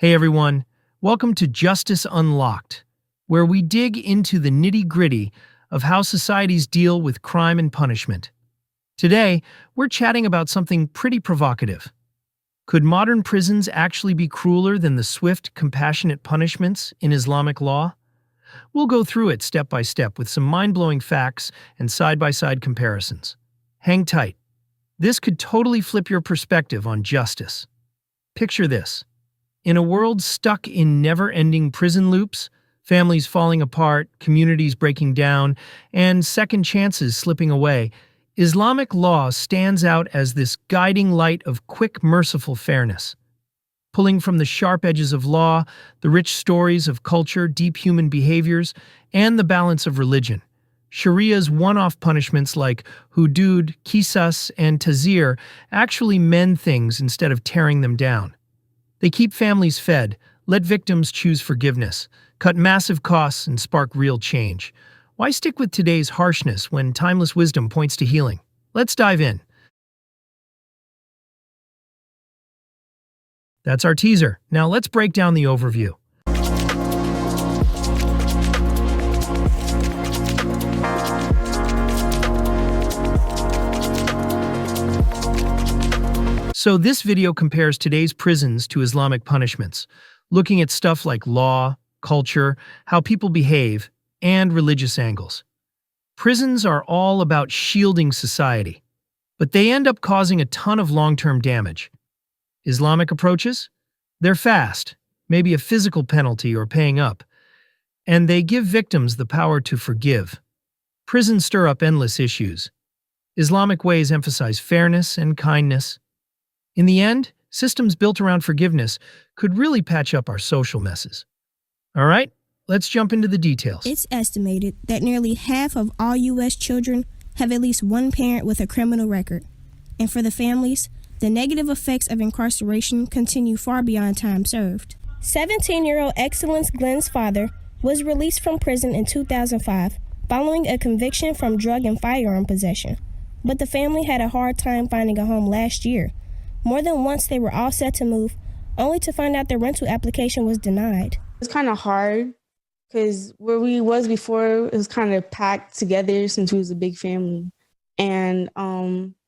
Hey everyone, welcome to Justice Unlocked, where we dig into the nitty-gritty of how societies deal with crime and punishment. Today, we're chatting about something pretty provocative. Could modern prisons actually be crueler than the swift, compassionate punishments in Islamic law? We'll go through it step by step with some mind-blowing facts and side-by-side comparisons. Hang tight. This could totally flip your perspective on justice. Picture this. In a world stuck in never-ending prison loops, families falling apart, communities breaking down, and second chances slipping away, Islamic law stands out as this guiding light of quick, merciful fairness. Pulling from the sharp edges of law, the rich stories of culture, deep human behaviors, and the balance of religion, Sharia's one-off punishments like hudud, qisas, and tazir actually mend things instead of tearing them down. They keep families fed, let victims choose forgiveness, cut massive costs, and spark real change. Why stick with today's harshness when timeless wisdom points to healing? Let's dive in. That's our teaser. Now let's break down the overview. So this video compares today's prisons to Islamic punishments, looking at stuff like law, culture, how people behave, and religious angles. Prisons are all about shielding society, but they end up causing a ton of long-term damage. Islamic approaches? They're fast, maybe a physical penalty or paying up, and they give victims the power to forgive. Prisons stir up endless issues. Islamic ways emphasize fairness and kindness. In the end, systems built around forgiveness could really patch up our social messes. All right, let's jump into the details. It's estimated that nearly half of all U.S. children have at least one parent with a criminal record. And for the families, the negative effects of incarceration continue far beyond time served. 17-year-old Excellence Glenn's father was released from prison in 2005 following a conviction from drug and firearm possession. But the family had a hard time finding a home last year. More than once they were all set to move, only to find out their rental application was denied. It's kind of hard because where we was before, it was kind of packed together since we was a big family. And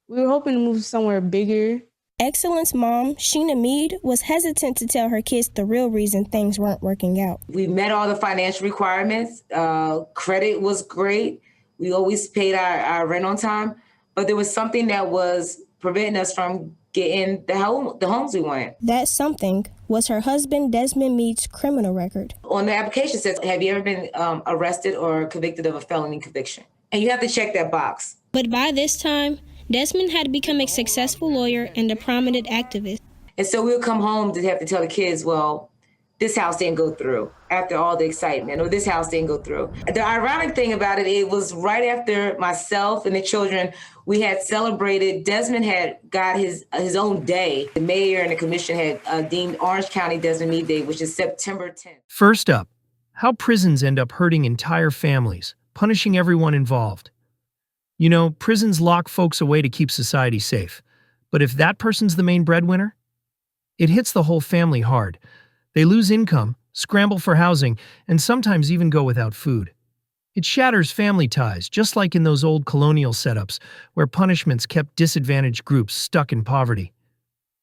we were hoping to move somewhere bigger. Excellence mom, Sheena Mead, was hesitant to tell her kids the real reason things weren't working out. We met all the financial requirements. Credit was great. We always paid our rent on time. But there was something that was preventing us from getting the homes we wanted. That something was her husband Desmond Mead's criminal record. On the application says, have you ever been arrested or convicted of a felony conviction? And you have to check that box. But by this time, Desmond had become a successful lawyer and a prominent activist. And so we'll come home to have to tell the kids, well, this house didn't go through after all the excitement, or this house didn't go through. The ironic thing about it, it was right after myself and the children, we had celebrated. Desmond had got his own day. The mayor and the commission had deemed Orange County Desmond Mead Day, which is September 10th. First up, how prisons end up hurting entire families, punishing everyone involved. You know, prisons lock folks away to keep society safe. But if that person's the main breadwinner, it hits the whole family hard. They lose income, scramble for housing, and sometimes even go without food. It shatters family ties, just like in those old colonial setups where punishments kept disadvantaged groups stuck in poverty.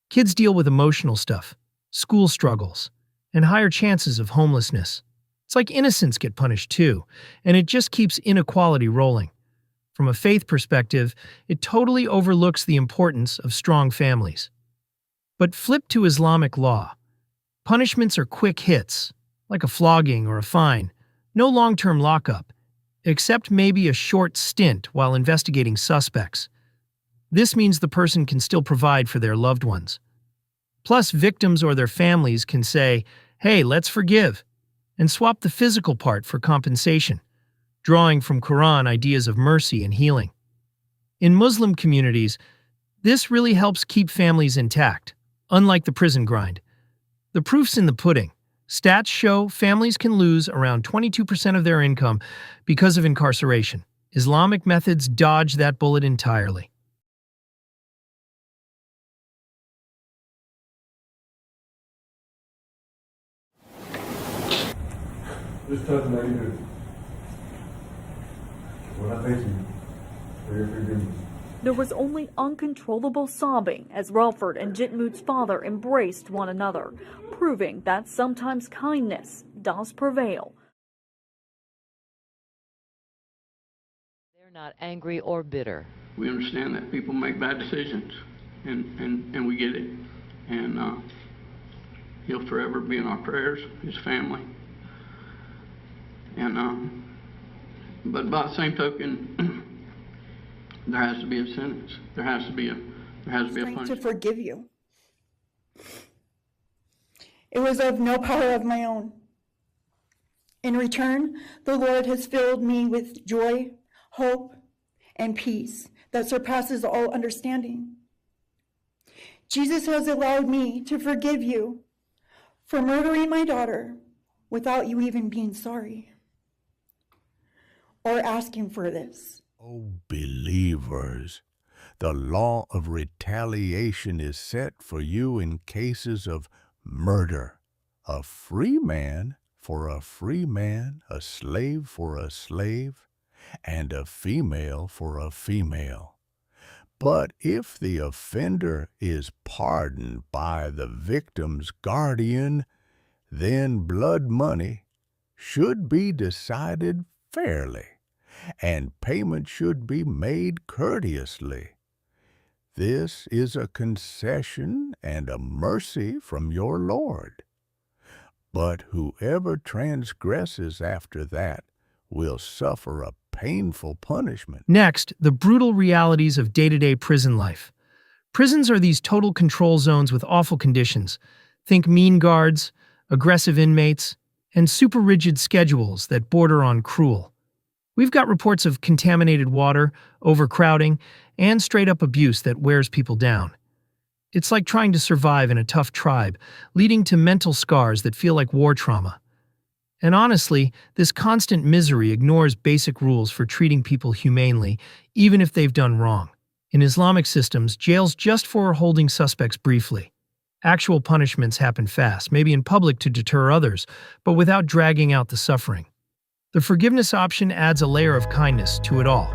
Kids deal with emotional stuff, school struggles, and higher chances of homelessness. It's like innocents get punished too, and it just keeps inequality rolling. From a faith perspective, it totally overlooks the importance of strong families. But flip to Islamic law. Punishments are quick hits, like a flogging or a fine, no long-term lockup, except maybe a short stint while investigating suspects. This means the person can still provide for their loved ones. Plus, victims or their families can say, hey, let's forgive, and swap the physical part for compensation, drawing from Quran ideas of mercy and healing. In Muslim communities, this really helps keep families intact, unlike the prison grind. The proof's in the pudding. Stats show families can lose around 22% of their income because of incarceration. Islamic methods dodge that bullet entirely. Just tell them how you do. Well, I thank you for your forgiveness. There was only uncontrollable sobbing as Relford and Jitmut's father embraced one another, proving that sometimes kindness does prevail. They're not angry or bitter. We understand that people make bad decisions, and we get it. And he'll forever be in our prayers, his family. And but by the same token, there has to be a sentence. There has to be a punishment. To forgive you. It was of no power of my own. In return, the Lord has filled me with joy, hope, and peace that surpasses all understanding. Jesus has allowed me to forgive you for murdering my daughter without you even being sorry or asking for this. Oh, believers, the law of retaliation is set for you in cases of murder. A free man for a free man, a slave for a slave, and a female for a female. But if the offender is pardoned by the victim's guardian, then blood money should be decided fairly, and payment should be made courteously. This is a concession and a mercy from your Lord. But whoever transgresses after that will suffer a painful punishment. Next, the brutal realities of day-to-day prison life. Prisons are these total control zones with awful conditions. Think mean guards, aggressive inmates, and super rigid schedules that border on cruel. We've got reports of contaminated water, overcrowding, and straight-up abuse that wears people down. It's like trying to survive in a tough tribe, leading to mental scars that feel like war trauma. And honestly, this constant misery ignores basic rules for treating people humanely, even if they've done wrong. In Islamic systems, jail's just for holding suspects briefly. Actual punishments happen fast, maybe in public to deter others, but without dragging out the suffering. The forgiveness option adds a layer of kindness to it all.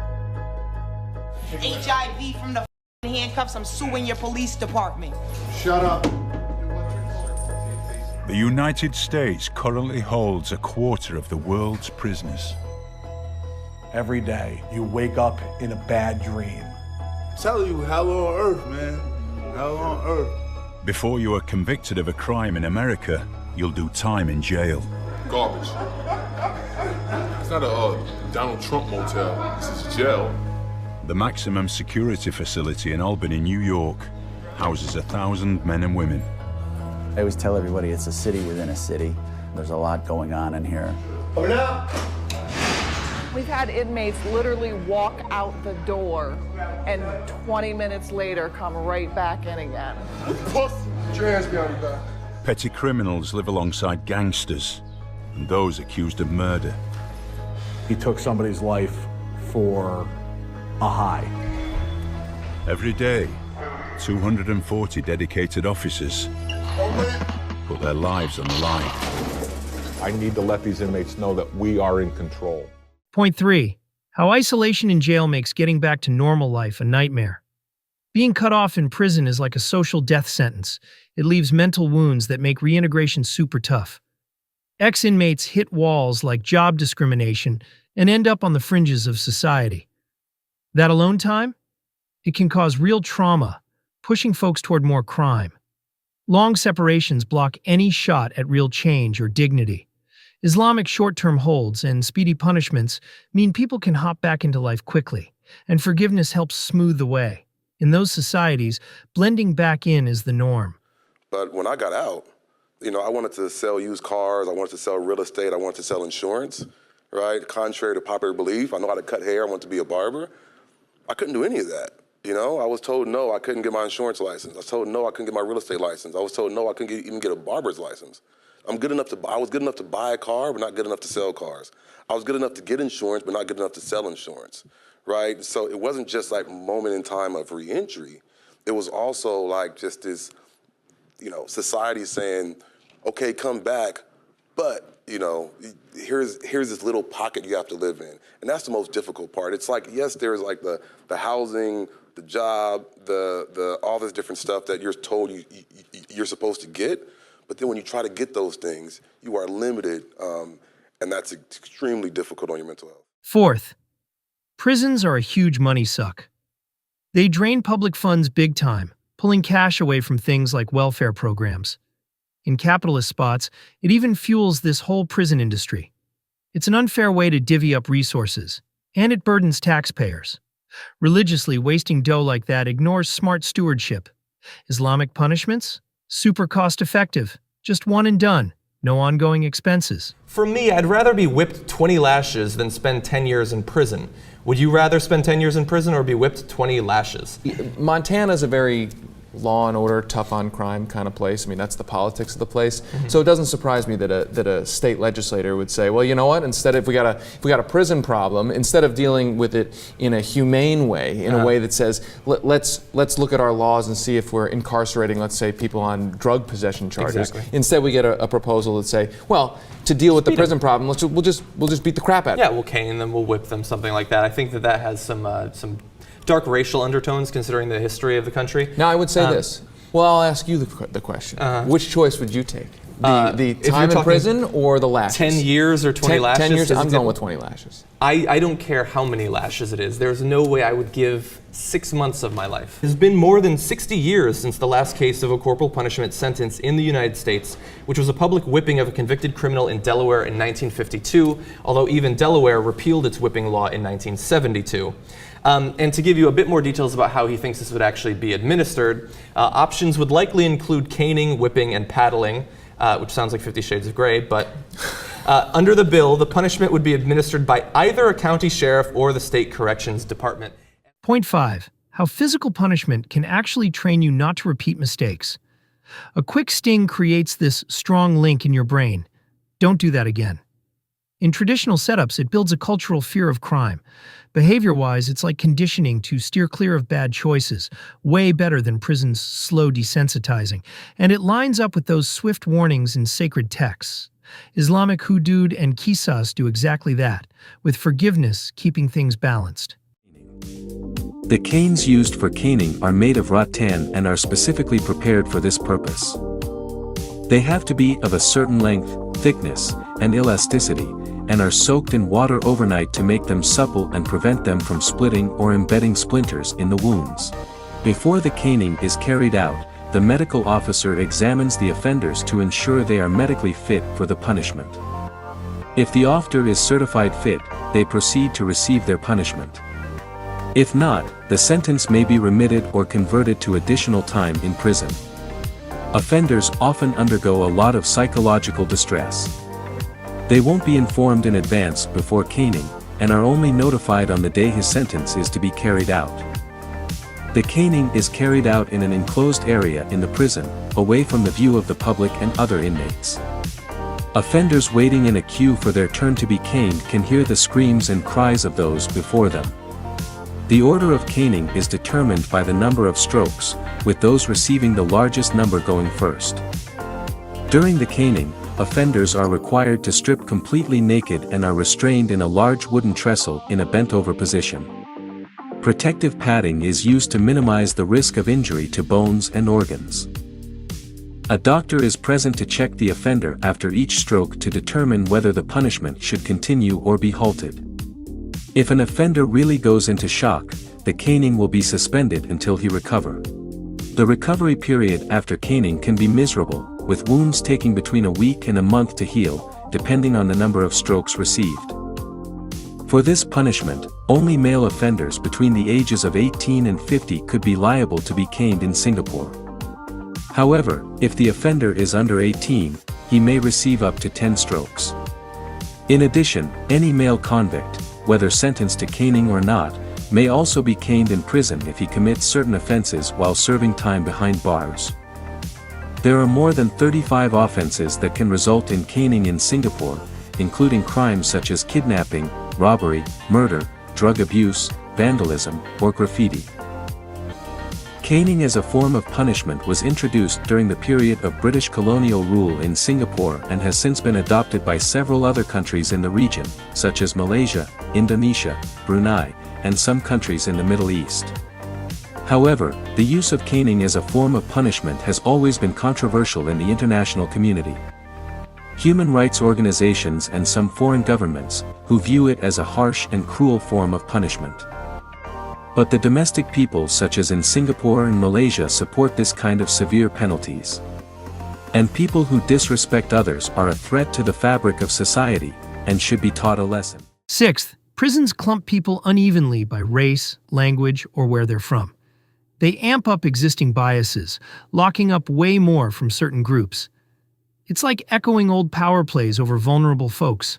HIV from the handcuffs, I'm suing your police department. Shut up. The United States currently holds a quarter of the world's prisoners. Every day, you wake up in a bad dream. I'm telling you, hell on earth, man. Hell on earth. Before you are convicted of a crime in America, you'll do time in jail. Garbage. It's not a Donald Trump motel. This is jail. The maximum security facility in Albany, New York, houses 1,000 men and women. I always tell everybody it's a city within a city. There's a lot going on in here. Coming out. We've had inmates literally walk out the door and 20 minutes later come right back in again. Put your hands behind your back. Petty criminals live alongside gangsters and those accused of murder. He took somebody's life for a high. Every day, 240 dedicated officers put their lives on the line. I need to let these inmates know that we are in control. Point 3. How isolation in jail makes getting back to normal life a nightmare. Being cut off in prison is like a social death sentence. It leaves mental wounds that make reintegration super tough. Ex-inmates hit walls like job discrimination and end up on the fringes of society. That alone time? It can cause real trauma, pushing folks toward more crime. Long separations block any shot at real change or dignity. Islamic short-term holds and speedy punishments mean people can hop back into life quickly, and forgiveness helps smooth the way. In those societies, blending back in is the norm. But when I got out, I wanted to sell used cars, I wanted to sell real estate, I wanted to sell insurance, right? Contrary to popular belief, I know how to cut hair, I wanted to be a barber. I couldn't do any of that. I was told no, I couldn't get my insurance license. I was told no, I couldn't get my real estate license. I was told no, I couldn't even get a barber's license. I was good enough to buy a car, but not good enough to sell cars. I was good enough to get insurance, but not good enough to sell insurance, right? So it wasn't just like a moment in time of reentry. It was also like just this, society saying, okay, come back, but here's this little pocket you have to live in. And that's the most difficult part. It's like, yes, there's like the housing, the job, the all this different stuff that you're told you're supposed to get. But then when you try to get those things, you are limited, and that's extremely difficult on your mental health. Fourth, prisons are a huge money suck. They drain public funds big time, pulling cash away from things like welfare programs. In capitalist spots, it even fuels this whole prison industry. It's an unfair way to divvy up resources, and it burdens taxpayers. Religiously wasting dough like that ignores smart stewardship. Islamic punishments? Super cost-effective. Just one and done. No ongoing expenses. For me, I'd rather be whipped 20 lashes than spend 10 years in prison. Would you rather spend 10 years in prison or be whipped 20 lashes? Montana's a very law and order, tough on crime kind of place. I mean, that's the politics of the place. So it doesn't surprise me that a state legislator would say, well, you know what? Instead, if we got a prison problem, instead of dealing with it in a humane way, in a way that says, let's look at our laws and see if we're incarcerating, let's say, people on drug possession charges. Exactly. Instead, we get a proposal that say, well, to deal with the prison problem, we'll just beat the crap out of them. Yeah, we'll cane them, we'll whip them, something like that. I think that has some dark racial undertones considering the history of the country. Now I would say this. Well, I'll ask you the question. Which choice would you take? The time in prison or the lashes? 10 years or 20 lashes? 10 years, I'm going with 20 lashes. I don't care how many lashes it is. There's no way I would give 6 months of my life. It's been more than 60 years since the last case of a corporal punishment sentence in the United States, which was a public whipping of a convicted criminal in Delaware in 1952, although even Delaware repealed its whipping law in 1972. And to give you a bit more details about how he thinks this would actually be administered, options would likely include caning, whipping, and paddling, which sounds like 50 Shades of Grey, but under the bill, the punishment would be administered by either a county sheriff or the state corrections department. Point 5. How physical punishment can actually train you not to repeat mistakes. A quick sting creates this strong link in your brain. Don't do that again. In traditional setups, it builds a cultural fear of crime. Behavior-wise, it's like conditioning to steer clear of bad choices, way better than prison's slow desensitizing, and it lines up with those swift warnings in sacred texts. Islamic hudud and qisas do exactly that, with forgiveness keeping things balanced. The canes used for caning are made of rattan and are specifically prepared for this purpose. They have to be of a certain length, thickness, and elasticity, and are soaked in water overnight to make them supple and prevent them from splitting or embedding splinters in the wounds. Before the caning is carried out, the medical officer examines the offenders to ensure they are medically fit for the punishment. If the offender is certified fit, they proceed to receive their punishment. If not, the sentence may be remitted or converted to additional time in prison. Offenders often undergo a lot of psychological distress. They won't be informed in advance before caning, and are only notified on the day his sentence is to be carried out. The caning is carried out in an enclosed area in the prison, away from the view of the public and other inmates. Offenders waiting in a queue for their turn to be caned can hear the screams and cries of those before them. The order of caning is determined by the number of strokes, with those receiving the largest number going first. During the caning, offenders are required to strip completely naked and are restrained in a large wooden trestle in a bent-over position. Protective padding is used to minimize the risk of injury to bones and organs. A doctor is present to check the offender after each stroke to determine whether the punishment should continue or be halted. If an offender really goes into shock, the caning will be suspended until he recovers. The recovery period after caning can be miserable, with wounds taking between a week and a month to heal, depending on the number of strokes received. For this punishment, only male offenders between the ages of 18 and 50 could be liable to be caned in Singapore. However, if the offender is under 18, he may receive up to 10 strokes. In addition, any male convict, whether sentenced to caning or not, may also be caned in prison if he commits certain offenses while serving time behind bars. There are more than 35 offenses that can result in caning in Singapore, including crimes such as kidnapping, robbery, murder, drug abuse, vandalism, or graffiti. Caning as a form of punishment was introduced during the period of British colonial rule in Singapore and has since been adopted by several other countries in the region, such as Malaysia, Indonesia, Brunei, and some countries in the Middle East. However, the use of caning as a form of punishment has always been controversial in the international community. Human rights organizations and some foreign governments, who view it as a harsh and cruel form of punishment. But the domestic peoples such as in Singapore and Malaysia support this kind of severe penalties. And people who disrespect others are a threat to the fabric of society, and should be taught a lesson. Sixth, prisons clump people unevenly by race, language, or where they're from. They amp up existing biases, locking up way more from certain groups. It's like echoing old power plays over vulnerable folks.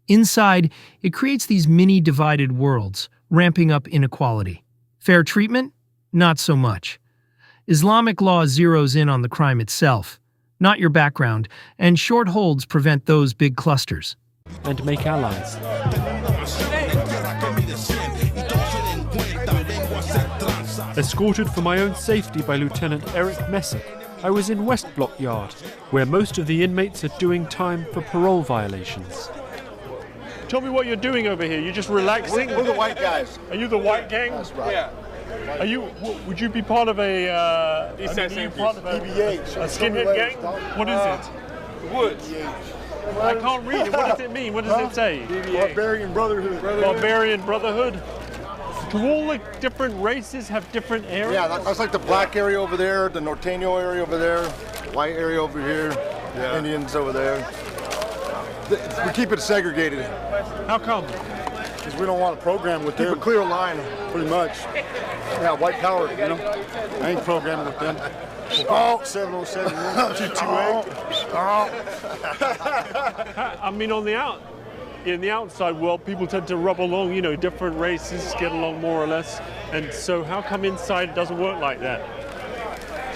Inside, it creates these mini divided worlds, ramping up inequality. Fair treatment? Not so much. Islamic law zeroes in on the crime itself, not your background, and short holds prevent those big clusters. And make allies. Escorted for my own safety by Lieutenant Eric Messick, I was in West Block Yard, where most of the inmates are doing time for parole violations. Tell me what you're doing over here. You're just relaxing? We're the white guys. Are you the white gang? That's right. Yeah. Are you? Would you be part of a? EBH. A skinhead gang? What is it? Woods. I can't read it. What does it mean? What does it say? Barbarian Brotherhood. Barbarian Brotherhood. Do all the different races have different areas? Yeah, that's like the black area over there, the Norteño area over there, the white area over here, Indians over there. We keep it segregated. How come? Because we don't want to program with them. Keep a clear line, pretty much. Yeah, white power, you know. I ain't programming with them. Oh, 707, 228. I mean, in the outside world, people tend to rub along, you know, different races get along more or less. And so how come inside it doesn't work like that?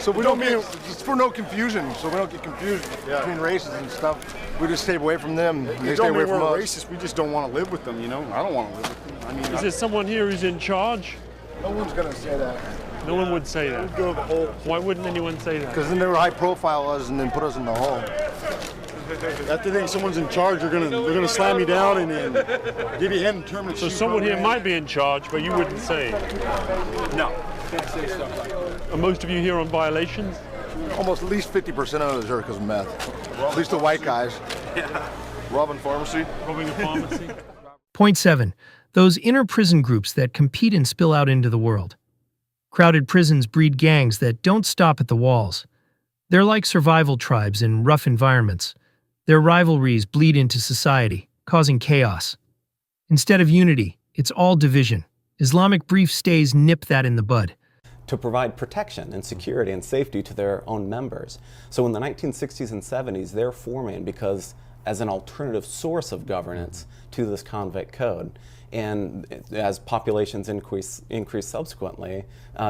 So we don't mean, it's for no confusion, so we don't get confused between races and stuff. We just stay away from them, and they stay away from us. Racist, we just don't want to live with them, you know? I don't want to live with them. I mean, is there someone here who's in charge? No one's going to say that. No one would say that. We'd go to the hole. Why wouldn't anyone say that? Because then they would high profile us and then put us in the hole. After they think someone's in charge, they're gonna slam you down and then give you hand and terminate. So someone here might be in charge, but you wouldn't say. No, can't say stuff like that. Are most of you here on violations? Almost at least 50% of us are because of meth. At least the white guys. Yeah. Robbing pharmacy. Robbing a pharmacy. Point 7. Those inner prison groups that compete and spill out into the world. Crowded prisons breed gangs that don't stop at the walls. They're like survival tribes in rough environments. Their rivalries bleed into society, causing chaos. Instead of unity, it's all division. Islamic brief stays nip that in the bud. To provide protection and security and safety to their own members. So in the 1960s and 70s, they're forming because as an alternative source of governance to this convict code. And as populations increase subsequently,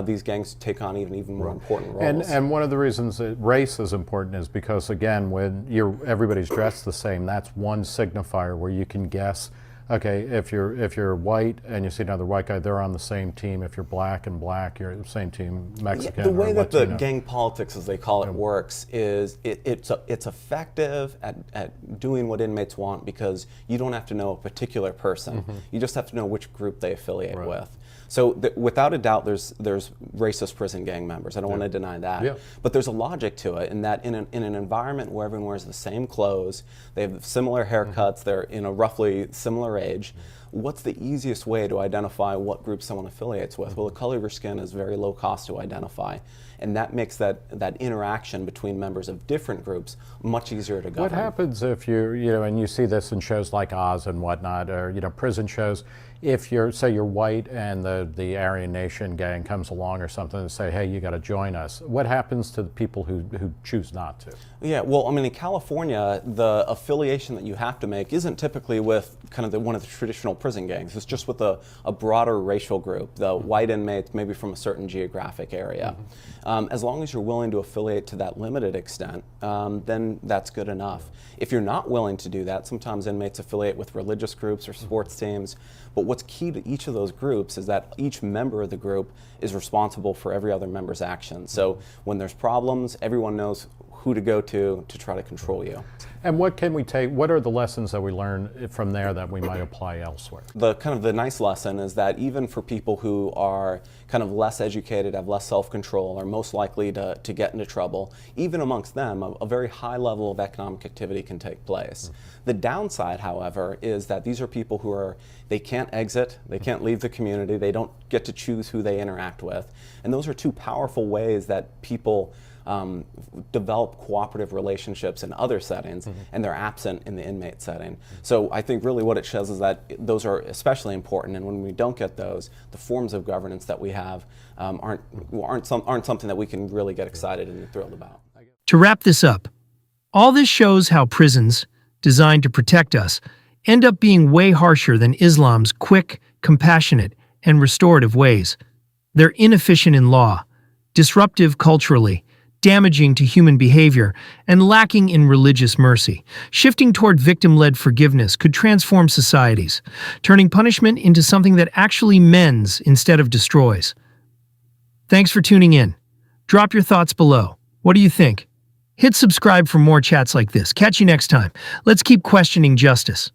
these gangs take on even more important roles. And one of the reasons that race is important is because, again, when everybody's dressed the same, that's one signifier where you can guess, okay, if you're white and you see another white guy, they're on the same team. If you're black and black, you're the same team, Mexican. The way that Latino. the gang politics, as they call it, works is it's effective at doing what inmates want because you don't have to know a particular person. Mm-hmm. You just have to know which group they affiliate with. So without a doubt, there's racist prison gang members. I don't want to deny that. Yeah. But there's a logic to it in that in an environment where everyone wears the same clothes, they have similar haircuts, they're in a roughly similar age. What's the easiest way to identify what group someone affiliates with? Well, the color of your skin is very low cost to identify. And that makes that interaction between members of different groups much easier to govern. What happens if and you see this in shows like Oz and whatnot, or prison shows, if say you're white and the Aryan Nation gang comes along or something and say, hey, you got to join us. What happens to the people who choose not to? Yeah, well, I mean, in California, the affiliation that you have to make isn't typically with kind of one of the traditional prison gangs. It's just with a broader racial group, the white inmates maybe from a certain geographic area. As long as you're willing to affiliate to that limited extent, then that's good enough. If you're not willing to do that, sometimes inmates affiliate with religious groups or sports teams, but what's key to each of those groups is that each member of the group is responsible for every other member's actions. So when there's problems, everyone knows who to go to try to control you. And what can we take, what are the lessons that we learn from there that we might apply elsewhere? The nice lesson is that even for people who are kind of less educated, have less self-control, are most likely to get into trouble, even amongst them, a very high level of economic activity can take place. The downside, however, is that these are people who they can't exit, they can't leave the community, they don't get to choose who they interact with. And those are two powerful ways that people develop cooperative relationships in other settings, and they're absent in the inmate setting. So I think really what it shows is that those are especially important, and when we don't get those, the forms of governance that we have aren't something that we can really get excited and thrilled about. To wrap this up, all this shows how prisons, designed to protect us, end up being way harsher than Islam's quick, compassionate, and restorative ways. They're inefficient in law, disruptive culturally, damaging to human behavior, and lacking in religious mercy. Shifting toward victim-led forgiveness could transform societies, turning punishment into something that actually mends instead of destroys. Thanks for tuning in. Drop your thoughts below. What do you think? Hit subscribe for more chats like this. Catch you next time. Let's keep questioning justice.